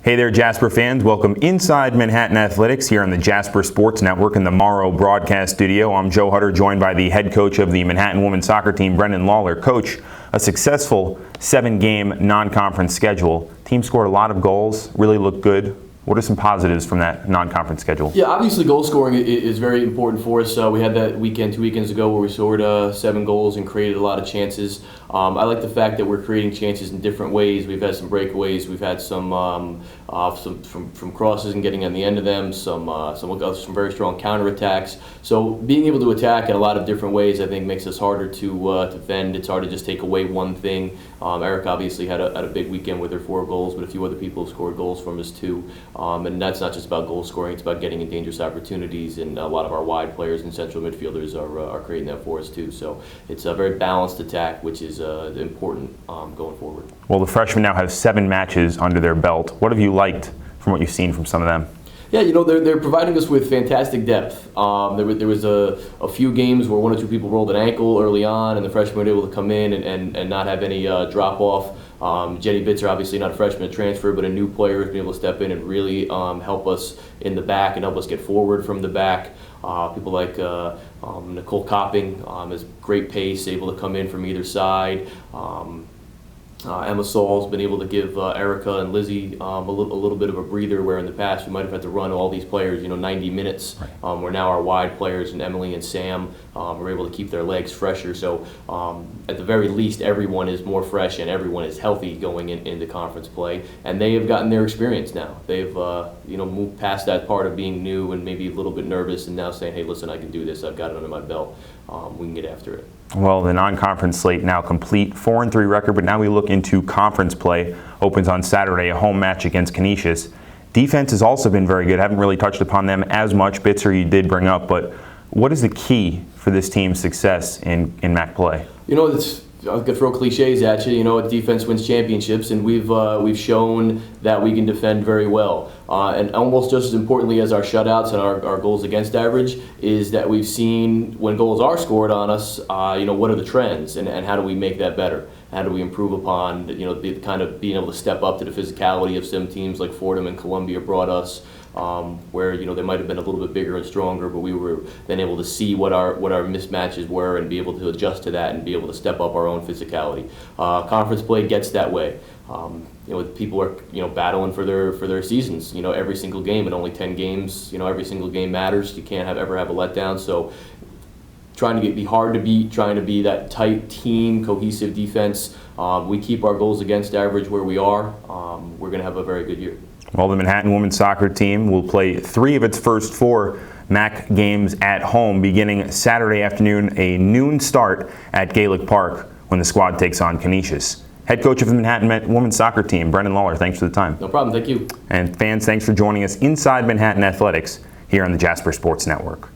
Hey there, Jasper fans. Welcome inside Manhattan Athletics here on the Jasper Sports Network in the Morrow broadcast studio. I'm Joe Hutter, joined by the head coach of the Manhattan women's soccer team, Brendan Lawler. Coach, a successful 7-game non-conference schedule. Team scored a lot of goals, really looked good. What are some positives from that non-conference schedule? Yeah, obviously goal scoring is very important for us. We had that weekend 2 weekends ago where we scored 7 goals and created a lot of chances. I like the fact that we're creating chances in different ways. We've had some breakaways. We've had some from crosses and getting on the end of them. Some very strong counterattacks. So being able to attack in a lot of different ways, I think, makes us harder to defend. It's hard to just take away one thing. Eric obviously had a big weekend with her 4 goals, but a few other people scored goals from us too. And that's not just about goal scoring, it's about getting in dangerous opportunities, and a lot of our wide players and central midfielders are creating that for us too. So it's a very balanced attack, which is important going forward. Well, the freshmen now have 7 matches under their belt. What have you liked from what you've seen from some of them? Yeah, they're providing us with fantastic depth. There was a few games where 1 or 2 people rolled an ankle early on, and the freshmen were able to come in and not have any drop-off. Jenny Bitzer, obviously not a freshman, a transfer, but a new player who's been able to step in and really help us in the back and help us get forward from the back. People like Nicole Copping has great pace, able to come in from either side. Emma Saul's been able to give Erica and Lizzie a little bit of a breather, where in the past we might have had to run all these players 90 minutes. Right. Where now our wide players and Emily and Sam are able to keep their legs fresher. So at the very least, everyone is more fresh and everyone is healthy going into conference play, and they have gotten their experience now. They've moved past that part of being new and maybe a little bit nervous, and now saying, hey, listen, I can do this. I've got it under my belt. We can get after it. Well, the non-conference slate now complete, 4-3 record, but now we look into conference play. Opens on Saturday, a home match against Canisius. Defense has also been very good. Haven't really touched upon them as much. Bitzer you did bring up, but what is the key for this team's success in MAAC play? I could throw cliches at you. Defense wins championships, and we've shown that we can defend very well. And almost just as importantly as our shutouts and our goals against average is that we've seen when goals are scored on us, what are the trends and how do we make that better? How do we improve upon, the kind of being able to step up to the physicality of some teams like Fordham and Columbia brought us, where they might have been a little bit bigger and stronger, but we were then able to see what our mismatches were and be able to adjust to that and be able to step up our own physicality. Conference play gets that way. People are battling for their seasons. Every single game, and only 10 games. Every single game matters. You can't ever have a letdown. So trying to be hard to beat, trying to be that tight team, cohesive defense. We keep our goals against average where we are. We're going to have a very good year. Well, the Manhattan women's soccer team will play 3 of its first 4 MAAC games at home, beginning Saturday afternoon, a noon start at Gaelic Park when the squad takes on Canisius. Head coach of the Manhattan women's soccer team, Brendan Lawler, thanks for the time. No problem, thank you. And fans, thanks for joining us inside Manhattan Athletics here on the Jasper Sports Network.